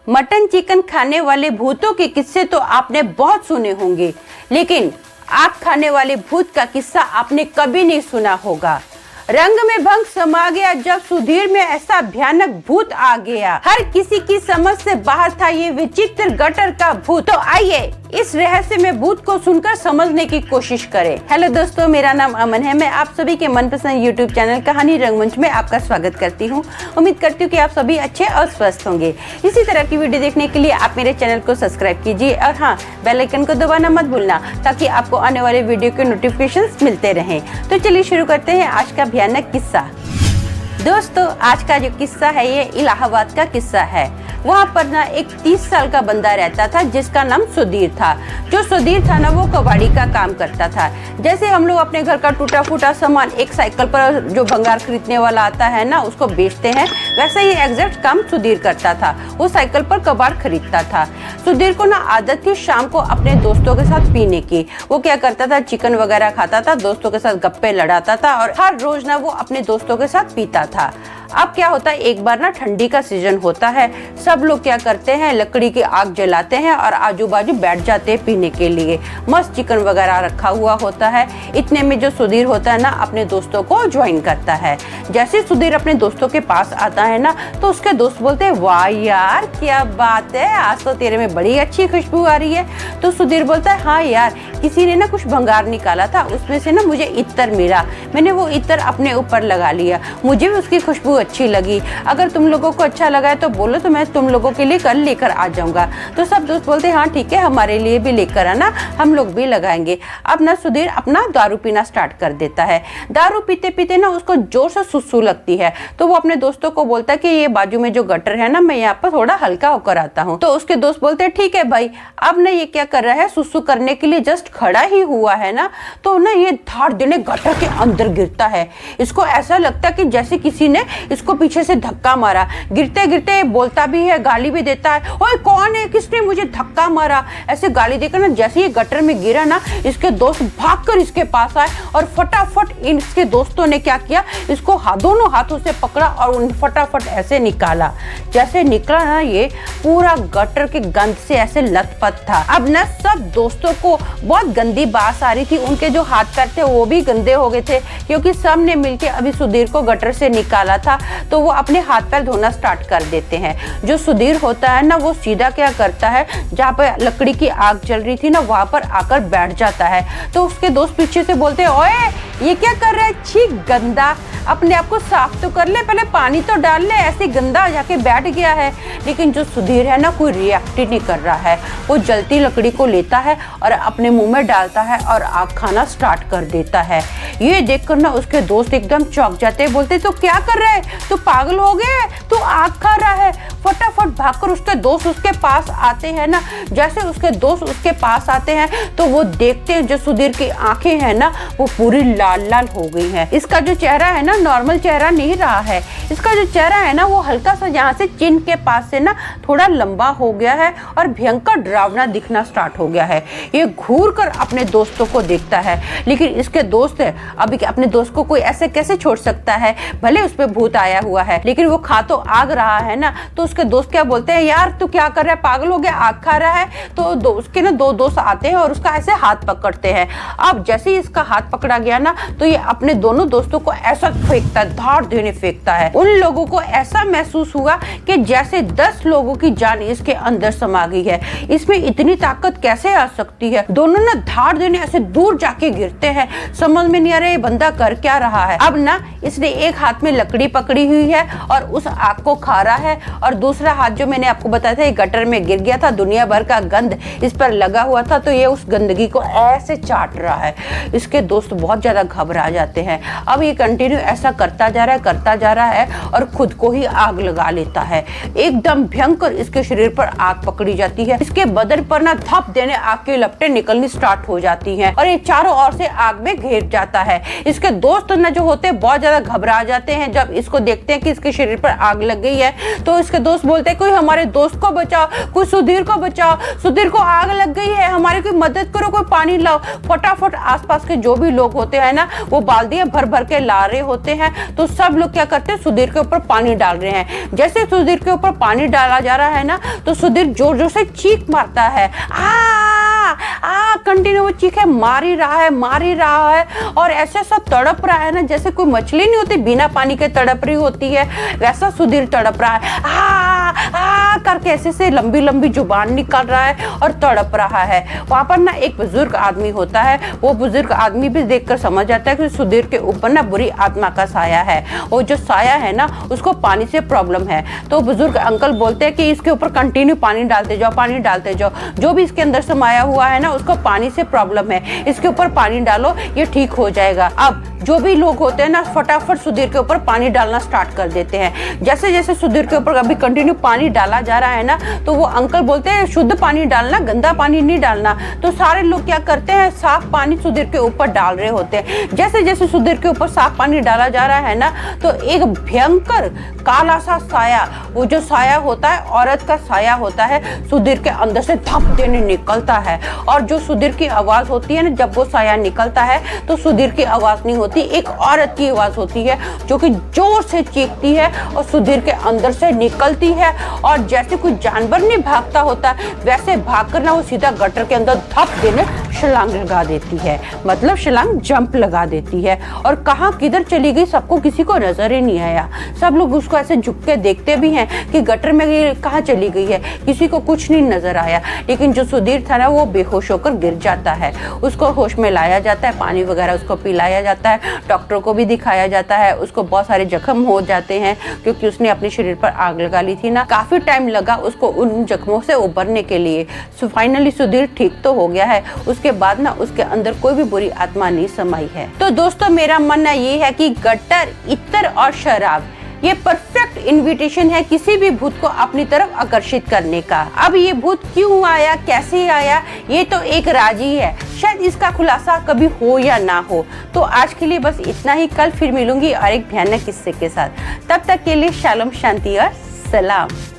Mutton chicken खाने वाले भूतों के किस्से तो आपने बहुत सुने होंगे, लेकिन आग खाने वाले भूत का किस्सा आपने कभी नहीं सुना होगा। रंग में भंग समा गया जब सुधीर में ऐसा भयानक भूत आ गया। हर किसी की समझ से बाहर था ये विचित्र गटर का भूत। तो आइए इस रहस्य में भूत को सुनकर समझने की कोशिश करें। हेलो दोस्तों, मेरा नाम अमन है। मैं आप सभी के मनपसंद यूट्यूब चैनल कहानी रंगमंच में आपका स्वागत करती हूँ। उम्मीद करती हूँ कि आप सभी अच्छे और स्वस्थ होंगे। इसी तरह की वीडियो देखने के लिए आप मेरे चैनल को सब्सक्राइब कीजिए और हाँ, बेल आइकन को दबाना मत भूलना ताकि आपको आने वाले वीडियो के नोटिफिकेशंस मिलते रहें। तो चलिए शुरू करते हैं आज का भयानक किस्सा। दोस्तों, आज का जो किस्सा है ये इलाहाबाद का किस्सा है। वहाँ पर ना एक 30 साल का बंदा रहता था जिसका नाम सुधीर था। जो सुधीर था ना वो कबाड़ी का काम करता था। जैसे हम लोग अपने घर का टूटा फूटा सामान एक साइकिल पर जो भंगार खरीदने वाला आता है ना उसको बेचते हैं, वैसा ही एग्जैक्ट काम सुधीर करता था। वो साइकिल पर कबाड़ खरीदता था। सुधीर को ना आदत थी शाम को अपने दोस्तों के साथ पीने की। वो क्या करता था, चिकन वगैरह खाता था, दोस्तों के साथ गप्पे लड़ाता था और हर रोज ना वो अपने दोस्तों के साथ पीता था। अब क्या होता है, एक बार ना ठंडी का सीजन होता है। सब लोग क्या करते हैं, लकड़ी की आग जलाते हैं और आजू बाजू बैठ जाते हैं पीने के लिए। मस्त चिकन वगैरह रखा हुआ होता है। इतने में जो सुधीर होता है ना अपने दोस्तों को ज्वाइन करता है। जैसे सुधीर अपने दोस्तों के पास आता है ना तो उसके दोस्त बोलते हैं, वाह यार क्या बात है, आज तो तेरे में बड़ी अच्छी खुशबू आ रही है। तो सुधीर बोलता है, हाँ यार, किसी ने ना कुछ भंगार निकाला था, उसमें से ना मुझे इत्र मिला, मैंने वो इत्र अपने ऊपर लगा लिया, मुझे भी उसकी खुशबू अच्छी लगी। अगर तुम लोगों को अच्छा लगा है तो बोलो तो मैं तुम लोगों के लिए कल लेकर आ जाऊंगा। तो सब दोस्त बोलते हैं, हाँ ठीक है, हमारे लिए भी लेकर आना, हम लोग भी लगाएंगे। अब ना सुधीर अपना दारू पीना स्टार्ट कर देता है। दारू पीते पीते ना उसको जोर से सुसु लगती है। तो वो अपने दोस्तों को बोलता है कि ये बाजू में जो गटर है ना, मैं यहाँ पर थोड़ा हल्का होकर आता हूँ। तो उसके दोस्त बोलते हैं, ठीक है भाई। अब ना ये क्या कर रहा है, सुसु करने के लिए जस्ट खड़ा ही हुआ है ना, तो ना ये धाड़ देने गटर के अंदर गिरता है। इसको ऐसा लगता है कि जैसे किसी ने इसको पीछे से धक्का मारा। गिरते गिरते बोलता भी है, गाली भी देता है, ओए कौन है, किसने मुझे धक्का मारा, ऐसे गाली देकर ना जैसे ये गटर में गिरा ना इसके दोस्त भागकर इसके पास आए और फटाफट इसके दोस्तों ने क्या किया, इसको दोनों हाथों से पकड़ा और फटाफट ऐसे निकाला। जैसे निकला ना ये पूरा गटर के गंद से ऐसे लथपथ था। अब ना सब दोस्तों को बहुत गंदी बास आ रही थी। उनके जो हाथ पैर थे वो भी गंदे हो गए थे क्योंकि सब ने मिलकर अभी सुधीर को गटर से निकाला था। तो वो अपने हाथ पैर धोना स्टार्ट कर देते हैं। जो सुधीर होता है ना वो सीधा क्या करता है, जहाँ पे लकड़ी की आग जल रही थी ना वहां पर आकर बैठ जाता है। तो उसके दोस्त पीछे से बोलते हैं, ओए ये क्या कर रहा है, छी गंदा, अपने आप को साफ तो कर ले, पहले पानी तो डाल ले, ऐसे गंदा जाके बैठ गया है। लेकिन जो सुधीर है ना कोई रिएक्ट ही नहीं कर रहा है। वो जलती लकड़ी को लेता है और अपने मुंह में डालता है और आग खाना स्टार्ट कर देता है। ये देखकर ना उसके दोस्त एकदम चौंक जाते हैं। बोलते तो क्या कर रहा है, तू पागल हो गया है, तू आग खा रहा है। फटाफट भागकर उसके दोस्त उसके पास आते हैं ना। जैसे उसके दोस्त उसके पास आते हैं तो वो देखते हैं जो सुधीर की आंखें हैं ना वो पूरी लाल लाल हो गई हैं। इसका जो चेहरा है ना नॉर्मल चेहरा नहीं रहा है। इसका जो चेहरा है ना वो हल्का सा यहाँ से चिन के पास से ना थोड़ा लंबा हो गया है और भयंकर डरावना दिखना स्टार्ट हो गया है। ये घूर कर अपने दोस्तों को देखता है, लेकिन इसके दोस्त है अभी अपने दोस्त को कोई ऐसे कैसे छोड़ सकता है, भले उस पर भूत आया हुआ है लेकिन वो खा तो आग रहा है ना। तो उसके दोस्त क्या बोलते हैं, यार तू क्या कर रहा है, पागल हो गया, आग खा रहा है। तो उसके ना दो दोस्त आते हैं और उसका ऐसे हाथ पकड़ते हैं। अब जैसे ही इसका हाथ पकड़ा गया ना तो ये अपने दोनों दोस्तों को ऐसा फेंकता है, धाड़ देने फेंकता है। उन लोगों को ऐसा महसूस हुआ कि जैसे 10 लोगों की जान इसके अंदर समा गई है। इसमें इतनी ताकत कैसे आ सकती है। दोनों ना धाड़ देने ऐसे दूर जाके गिरते हैं। समझ में नहीं आ रहा ये बंदा कर क्या रहा है। अब ना इसने एक हाथ में लकड़ी पकड़ी हुई है और उस आग को खा रहा है और दूसरा हाथ जो मैंने आपको बताया था ये गटर में गिर गया था, दुनिया भर का गंद इस पर लगा हुआ था, तो ये उस गंदगी को ऐसे चाट रहा है। इसके दोस्त बहुत ज्यादा घबरा जाते हैं। अब ये कंटिन्यू ऐसा करता जा रहा है और खुद को ही आग लगा लेता है। एकदम भयंकर इसके शरीर पर आग पकड़ी जाती है। इसके बदन पर ना धप देने आग की लपटें निकलनी स्टार्ट हो जाती हैं और ये चारों ओर से आग में घेर जाता है। इसके दोस्त ना जो होते हैं बहुत ज्यादा घबरा जाते हैं जब इसको देखते हैं कि इसके शरीर पर आग लग गई है। तो इसके दोस्त बोलते हैं कोई हमारे दोस्त को बचाओ, कोई सुधीर को बचाओ, सुधीर को आग लग गई है, हमारी कोई मदद करो, कोई पानी लाओ। फटाफट आसपास के जो भी लोग होते हैं ना वो बाल्टियां भर भर के ला रहे होते हैं। तो सब लोग क्या करते हैं, सुधीर के ऊपर पानी डाल रहे हैं। जैसे सुधीर के ऊपर पानी डाला जा रहा है ना तो सुधीर जोर जोर से चीख मारता है, कंटिन्यू वो चीखे मार ही रहा है और ऐसे सब तड़प रहा है ना जैसे कोई मछली नहीं होती बिना पानी के तड़प रही होती है, वैसा सुधीर तड़प रहा है। करके ऐसे से लंबी लंबी जुबान निकाल रहा है और तड़प रहा है। वहां पर ना एक बुजुर्ग आदमी होता है, वो बुजुर्ग आदमी भी देखकर समझ जाता है कि सुधीर के ऊपर ना बुरी आत्मा का साया है। वो जो साया है ना उसको पानी से प्रॉब्लम है। तो बुजुर्ग अंकल बोलते हैं कि इसके ऊपर कंटिन्यू पानी डालते जाओ, जो भी इसके अंदर समाया हुआ है ना उसको पानी से प्रॉब्लम है, इसके ऊपर पानी डालो, ये ठीक हो जाएगा। अब जो भी लोग होते हैं ना फटाफट सुधीर के ऊपर पानी डालना स्टार्ट कर देते हैं। जैसे जैसे सुधीर के ऊपर अभी कंटिन्यू पानी डाला जा रहा है ना तो वो अंकल बोलते हैं शुद्ध पानी डालना, गंदा पानी नहीं डालना। तो सारे लोग क्या करते हैं, साफ पानी सुधीर के ऊपर डाल रहे होते हैं। जैसे जैसे सुधीर के ऊपर साफ पानी डाला जा रहा है ना तो एक भयंकर काला सा साया, वो जो साया होता है औरत का साया होता है, सुधीर के अंदर से धप देने निकलता है। और जो सुधीर की आवाज होती है ना जब वो साया निकलता है तो सुधीर की आवाज नहीं होती, एक औरत की आवाज होती है जो कि जोर से चीखती है और सुधीर के अंदर से निकलती है। और जैसे कोई जानवर नहीं भागता होता वैसे भागकर ना वो सीधा गटर के अंदर धप देने छलांग लगा देती है, मतलब छलांग जंप लगा देती है। और कहाँ किधर चली गई सबको किसी को नजर ही नहीं आया। सब लोग उसको ऐसे झुक के देखते भी हैं कि गटर में कहाँ चली गई है, किसी को कुछ नहीं नजर आया। लेकिन जो सुधीर था ना वो बेहोश होकर गिर जाता है, उसको होश में लाया जाता है, पानी वगैरह उसको पिलाया जाता है, डॉक्टर को भी दिखाया जाता है। उसको बहुत सारे जख्म हो जाते हैं क्योंकि उसने अपने शरीर पर आग लगा ली थी ना, काफी टाइम लगा उसको उन जख्मों से उबरने के लिए। फाइनली सुधीर ठीक तो हो गया है, उसके बाद ना उसके अंदर कोई भी बुरी आत्मा नहीं समाई है। तो दोस्तों मेरा मानना ये है कि गटर, इत्र और शराब ये परफेक्ट इनविटेशन है किसी भी भूत को अपनी तरफ आकर्षित करने का। अब ये भूत क्यों आया, कैसे आया, ये तो एक राज ही है, शायद इसका खुलासा कभी हो या ना हो। तो आज के लिए बस इतना ही, कल फिर मिलूंगी और एक भयानक किस्से के साथ। तब तक के लिए शालोम, शांति और सलाम।